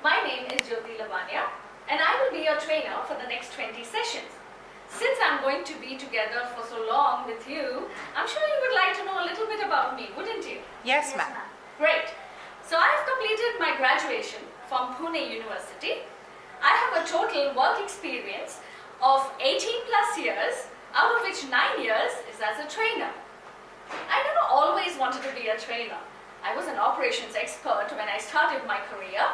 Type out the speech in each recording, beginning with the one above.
My name is and I will be your trainer for the next 20 sessions. Since I'm going to be together for so long with you, I'm sure you would like to know a little bit about me, wouldn't you? Yes, ma'am. Great. So I've completed my graduation from Pune University. I have a total work experience of 18 plus years, out of which 9 years is as a trainer. I never always wanted to be a trainer. I was an operations expert when I started my career.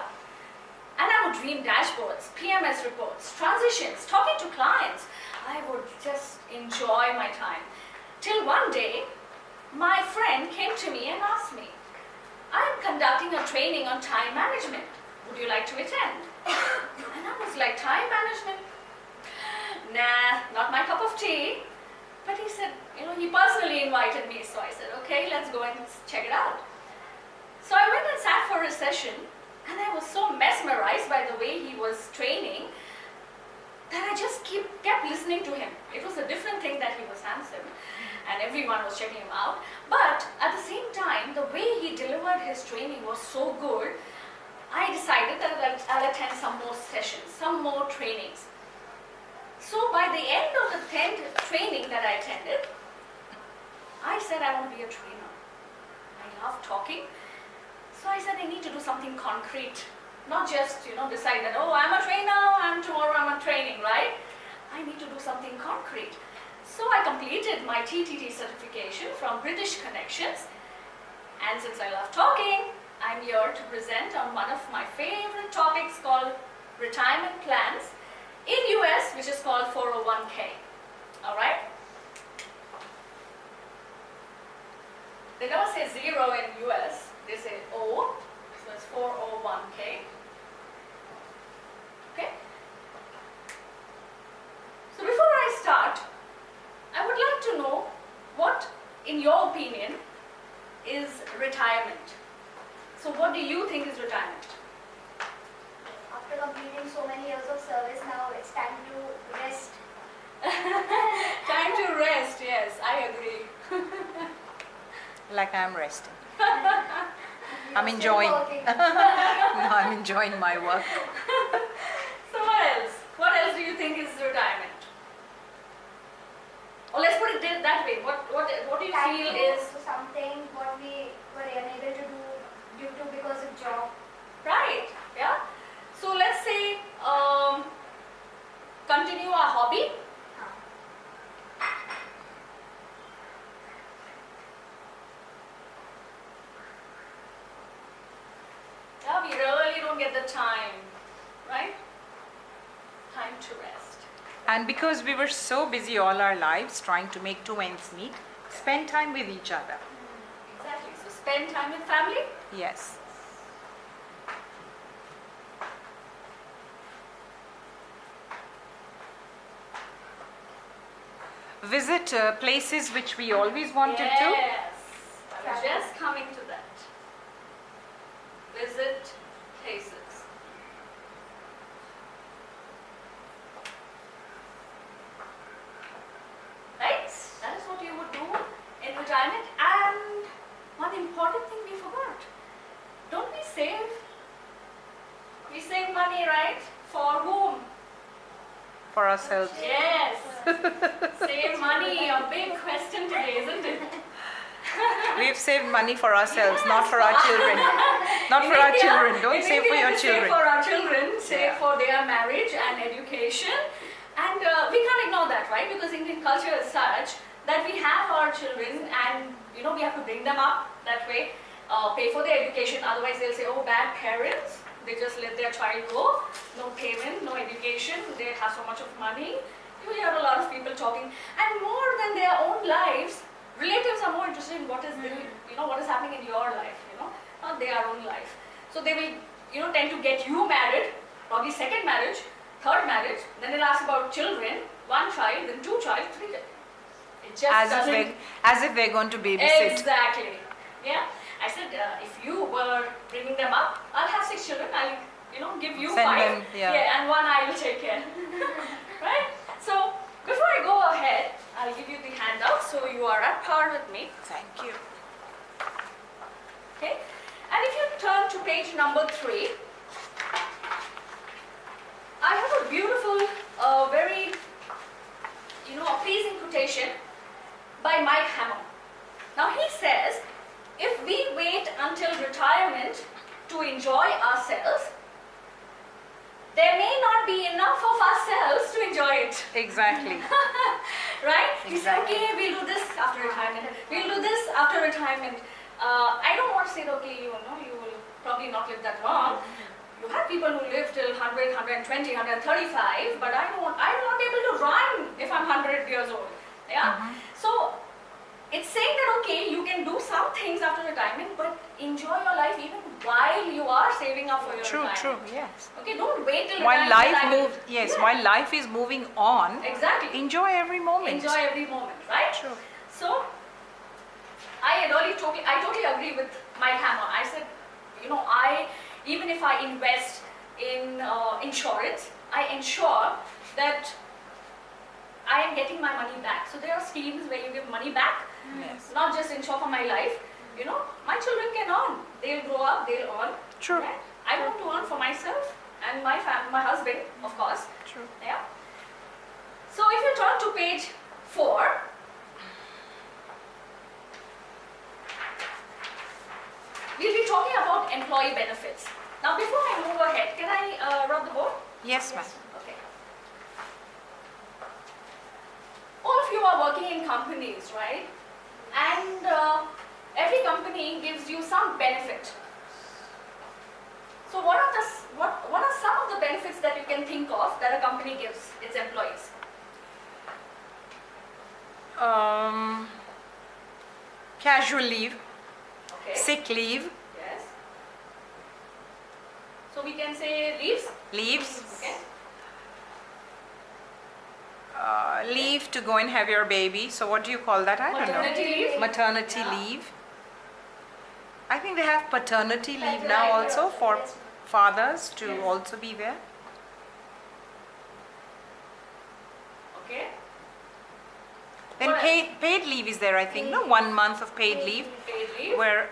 And I would dream dashboards, PMS reports, transitions, talking to clients. I would just enjoy my time. Till one day, my friend came to me and asked me, I am conducting a training on time management. Would you like to attend? And I was like, time management? Nah, not my cup of tea. But he said, he personally invited me. So I said, okay, let's go and check it out. So I went and sat for a session. And I was so mesmerized by the way he was training that I just kept listening to him. It was a different thing that he was handsome and everyone was checking him out. But at the same time, the way he delivered his training was so good, I decided that I'll attend some more sessions, some more trainings. So by the end of the 10th training that I attended, I said I want to be a trainer. I love talking. So I said I need to do something concrete, not just decide that, oh, I'm a trainer, tomorrow I'm a training, right? I need to do something concrete. So I completed my TTT certification from British Connections, and since I love talking, I'm here to present on one of my favorite topics called retirement plans in US, which is called 401k. All right? They don't say zero in US. They say O, so it's 401k. Okay? So before I start, I would like to know what, in your opinion, is retirement. So what do you think is retirement? After completing so many years of service, now it's time to rest. Time to rest, yes, I agree. Like I'm resting. I'm You're enjoying. still working. No, I'm enjoying my work. So what else? What else do you think is retirement? Or let's put it that way. What do you Time feel to is do something what we were unable to do due to because of job. right? Yeah. So let's say continue our hobby. Yeah, we really don't get the time, right? Time to rest. And because we were so busy all our lives trying to make two ends meet, spend time with each other. Exactly. So spend time with family. Yes. Visit places which we always wanted to. Yes. I was just coming to that. Visit places. Right? That is what you would do in retirement. And one important thing we forgot. Don't we save? We save money, right? For whom? For ourselves. Yes. Save money. A big question today, isn't it? We've saved money for ourselves, not for our Yes. children. Not In for our India- children. Don't in save for India your we children. Save for our children, save Yeah. for their marriage and education. And we can't ignore that, right? Because Indian culture is such that we have our children and we have to bring them up that way, pay for their education. Otherwise they'll say, oh, bad parents. They just let their child go. No payment, no education. They have so much of money. You hear a lot of people talking. And more than their own lives, relatives are more interested in what is what is happening in your life, not their own life. So they will, tend to get you married, probably second marriage, third marriage, then they'll ask about children, one child, then two child, three child. It just As if they're going to babysit. Exactly. Yeah. I said, if you were bringing them up, I'll have 6 children. I'll, give you Send 5. them, yeah. And one I will take care. Right? So before I go ahead, I'll give you the handout so you are at par with me. Thank you. Okay? And if you turn to page number 3, I have a beautiful, very, pleasing quotation by Mike Hammer. Now he says, if we wait until retirement to enjoy ourselves, there may not be enough of ourselves to enjoy it. Exactly. Right? He said, Exactly. okay, we'll do this after retirement. We'll do this after retirement. I don't want to say, okay, you will probably not live that long. You have people who live till 100, 120, 135, but I will not be able to run if I'm 100 years old. Yeah? So, it's saying that, okay, you can do some things after retirement, but enjoy your life even while you are saving up for your True, retirement. true, yes. Okay, don't wait till While life retirement. moves, yes, Yeah. while life is moving on, Exactly. enjoy every moment. Enjoy every moment, right? True. So, I totally agree with Mike Hammer. I said, even if I invest in insurance, I ensure that I am getting my money back. So there are schemes where you give money back, Yes. not just insure for my life. My children can earn. They'll grow up, they'll earn. True. Right? I want to earn for myself and my husband, of course. True. Yeah. So if you turn to page 4, we'll be talking about employee benefits. Now before I move ahead, can I rub the board? Yes, ma'am. Okay. All of you are working in companies, right? And every company gives you some benefit. So what are some of the benefits that you can think of that a company gives its employees? Casual leave, Okay. sick leave, Yes. So we can say leaves. leaves, Okay. leave to go and have your baby. So what do you call that? I don't know. Maternity leave. Maternity Yeah. leave. I think they have paternity leave Paternity now leave, also for yes. fathers to Yes. also be there. Okay. Then What paid leave is there, I think, no? 1 month of paid leave, Paid leave. where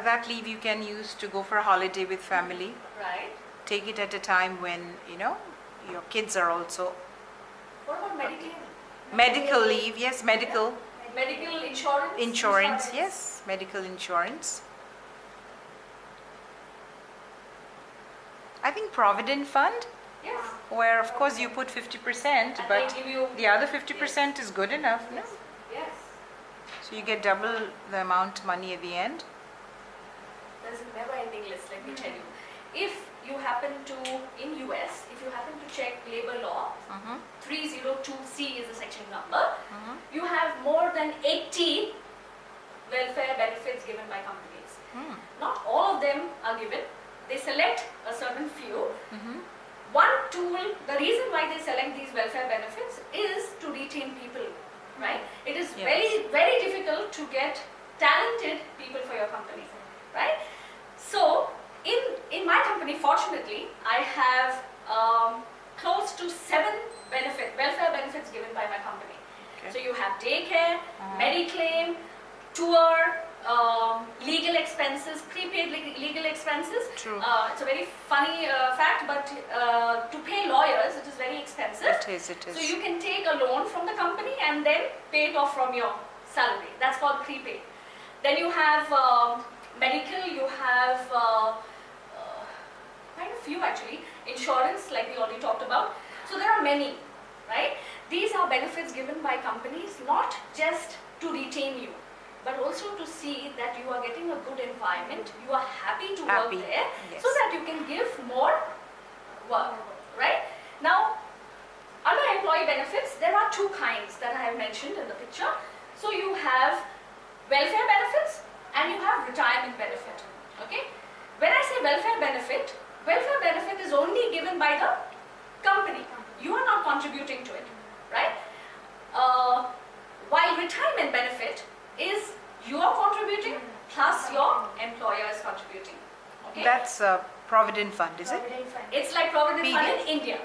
that leave you can use to go for a holiday with family. Right. Take it at a time when, your kids are also. What about medical? Medical leave, yes, medical. Medical insurance? Insurance, yes, medical insurance. I think Provident Fund, Yes. where of course you put 50%, And but they give you, the other 50% is good enough, no? yes, So you get double the amount money at the end. there's a never ending list, let me tell you. If you happen to, in US, if you happen to check labor law, Mm-hmm. 302C is the section number, Mm-hmm. you have more than 80 welfare benefits given by companies. Mm. Not all of them are given. They select a certain few. Mm-hmm. One tool, the reason why they select these welfare benefits is to retain people, right? It is Yes. very, very difficult to get talented people for your company, right? So, in my company, fortunately, I have close to 7 welfare benefits given by my company. Okay. So you have daycare, Mediclaim, tour, legal expenses, prepaid legal expenses. True. It's a very funny fact, but to pay lawyers, it is very expensive. It is, it is. So you can take a loan from the company and then pay it off from your salary. That's called prepaid. Then you have medical, you have quite a few actually. Insurance, like we already talked about. So there are many, right? These are benefits given by companies not just to retain you, but also to see that you are getting a good environment, you are happy to Happy, work there, yes. so that you can give more work, right? Now, under employee benefits, there are 2 kinds that I have mentioned in the picture. So you have welfare benefits and you have retirement benefit, okay? When I say welfare benefit is only given by the company. You are not contributing to it, right? While retirement benefit is you are contributing plus your employer is contributing, okay? That's Provident Fund, is it? Provident Fund. It's like Provident Fund PD. in India.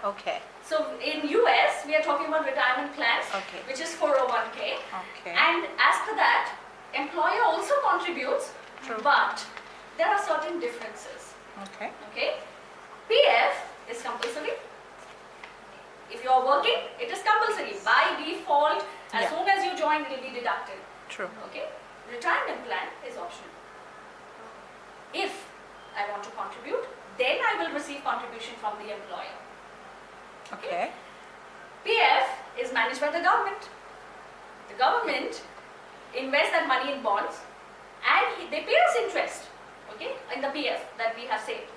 Okay. So in US, we are talking about retirement plans, Okay. which is 401k. Okay. And as per that, employer also contributes, True. but there are certain differences. Okay. Okay, PF is compulsory, If you are working, it is compulsory. By default, as Yeah. soon as you join, it will be deducted. True. Okay? Retirement plan is optional. If I want to contribute, then I will receive contribution from the employer. Okay. PF is managed by the government. The government invests that money in bonds and they pay us interest, okay, in the PF that we have saved.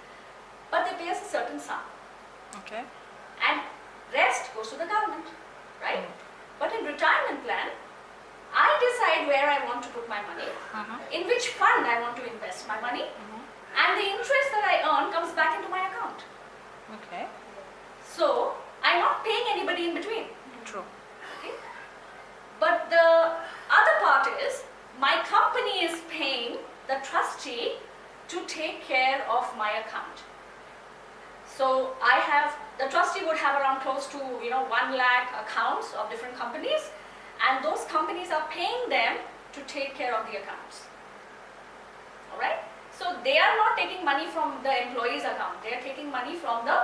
But they pay us a certain sum Okay. and rest goes to the government, right? Mm. But in retirement plan, I decide where I want to put my money, in which fund I want to invest my money, and the interest that I earn comes back into my account. Okay. So I'm not paying anybody in between. True. Okay? But the other part is my company is paying the trustee to take care of my account. So the trustee would have around close to 1 lakh accounts of different companies, and those companies are paying them to take care of the accounts. All right? So they are not taking money from the employee's account. They are taking money from the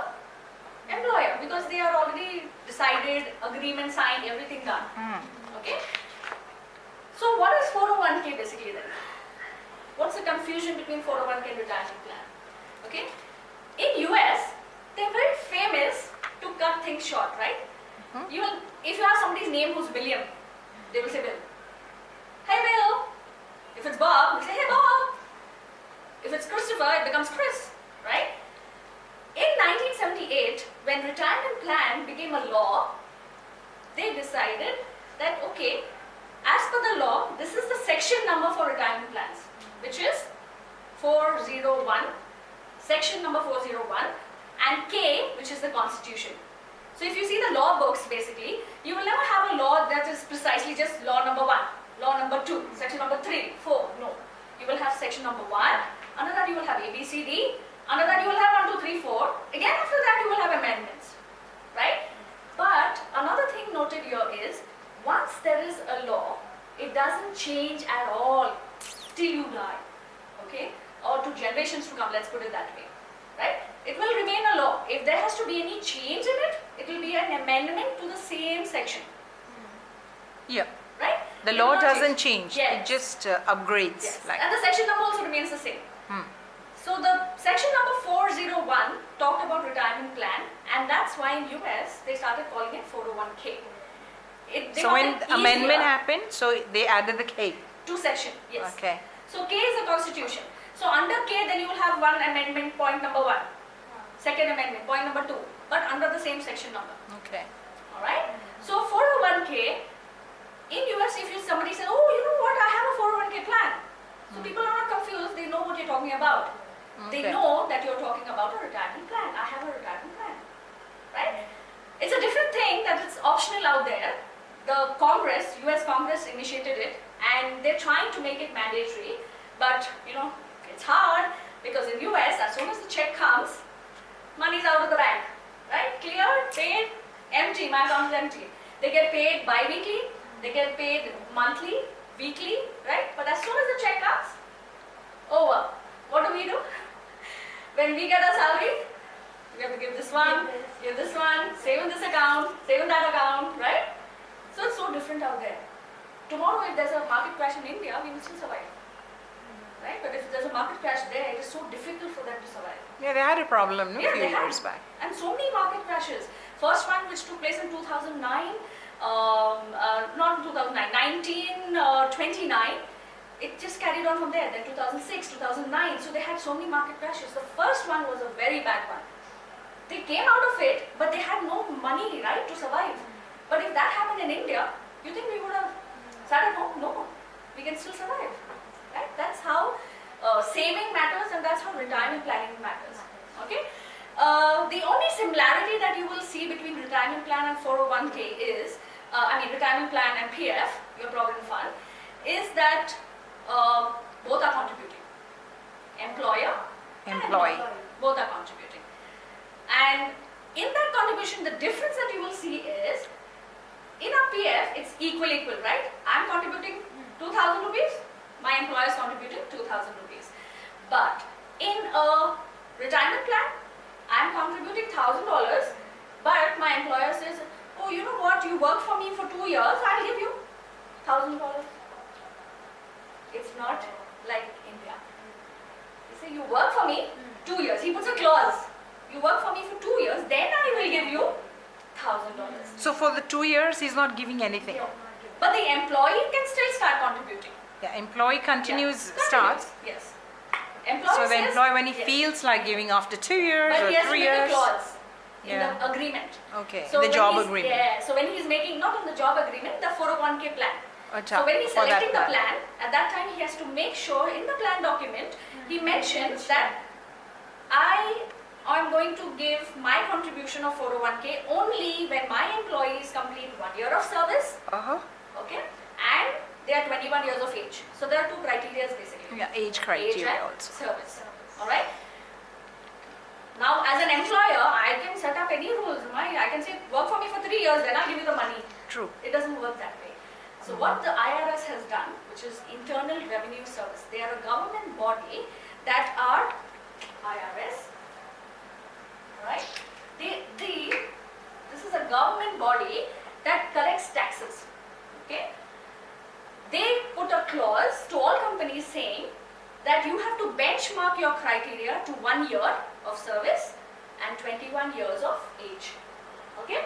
employer because they are already decided, agreement signed, everything done. Okay? So what is 401k basically then? What's the confusion between 401k and retirement plan? Okay? In US, they're very famous to cut things short, right? If you have somebody's name who's William, they will say Bill. Hey Bill. If it's Bob, they say hey Bob. If it's Christopher, it becomes Chris, right? In 1978, when retirement plan became a law, they decided that okay, as per the law, this is the section number for retirement plans, which is 401, section number 401, and K, which is the constitution. So if you see the law books basically, you will never have a law that is precisely just law number 1, law number 2, section number 3, 4, no. You will have section number 1, under that you will have A, B, C, D, under that you will have 1, 2, 3, 4, again after that you will have amendments, right? But another thing noted here is, once there is a law, it doesn't change at all till you die, okay? Or to generations to come, let's put it that way, right? It will remain a law. If there has to be any change in it, it will be an amendment to the same section, Yeah. right? The It law will not doesn't change. Yes. It just upgrades. Yes. Like. And the section number also remains the same. Hmm. So the section number 401 talked about retirement plan, and that's why in US they started calling it 401k. They So found when it the amendment easier. happened, so they added the K. To section, yes. Okay. So K is the constitution. So under K then you will have one amendment, point number 1. Second amendment, point number 2. But under the same section number. Okay. Alright? So 401k, in US if somebody says, oh you know what, I have a 401k plan. So people are not confused, they know what you're talking about. They Okay. know that you're talking about a retirement plan. I have a retirement plan. Right? It's a different thing that it's optional out there. The Congress, US Congress initiated it and they're trying to make it mandatory. But it's hard because in US as soon as the check comes, money's out of the bank. Right? Clear, paid, empty, my account is empty. They get paid bi-weekly, they get paid monthly, weekly, right? But as soon as the check comes, over. What do? When we get our salary, we have to give this one, give this one, save in this account, save in that account, right? So it's so different out there. Tomorrow if there's a market crash in India, we will still survive. Right? But if there's a market crash there, it is so difficult for them to survive. Yeah, they had a problem Yeah, a few they had. years back. And so many market crashes. First one which took place in 2009, not 2009, 1929. It just carried on from there. Then 2006, 2009. So they had so many market crashes. The first one was a very bad one. They came out of it, but they had no money, right, to survive. But if that happened in India, you think we would have sat at home? No, we can still survive. Right? That's how saving matters, and that's how retirement planning matters. Okay. The only similarity that you will see between retirement plan and 401k is, retirement plan and PF, your provident fund, is that both are contributing. Employer and Employee. both are contributing. And in that contribution, the difference that you will see is, in a PF, it's equal, right? I'm contributing 2,000 rupees, my employer is contributing 2,000 rupees. But in a retirement plan, I'm contributing $1,000, But my employer says, oh, you know what, you work for me for 2 years, I'll give you $1,000. It's not like India. You say, you work for me 2 years. He puts a clause. You work for me for 2 years, then I will give you $1,000. So for the 2 years, he's not giving anything. No. But the employee can still start contributing. Yeah, employee continues, Yeah, starts. Yes. Employee So the says, employee, when he yes. feels like giving after 2 years But or he has to 3 make a years. clause in Yeah. the agreement. Okay, So the when job he's- agreement. Yeah, so when he's making, not on the job agreement, the 401k plan. So when he's for that selecting the plan, at that time he has to make sure in the plan document, he mentions that I am going to give my contribution of 401k only when my employees complete 1 year of service, Uh-huh. okay, and they are 21 years of age. So there are two criteria basically. Yeah, age Age criteria and also. service. Alright? Now as an employer, I can set up any rules. I can say work for me for 3 years, then I'll give you the money. True. It doesn't work that way. So what the IRS has done, which is Internal Revenue Service, they are a government body that are IRS, right? This is a government body that collects taxes, okay? They put a clause to all companies saying that you have to benchmark your criteria to 1 year of service and 21 years of age, okay?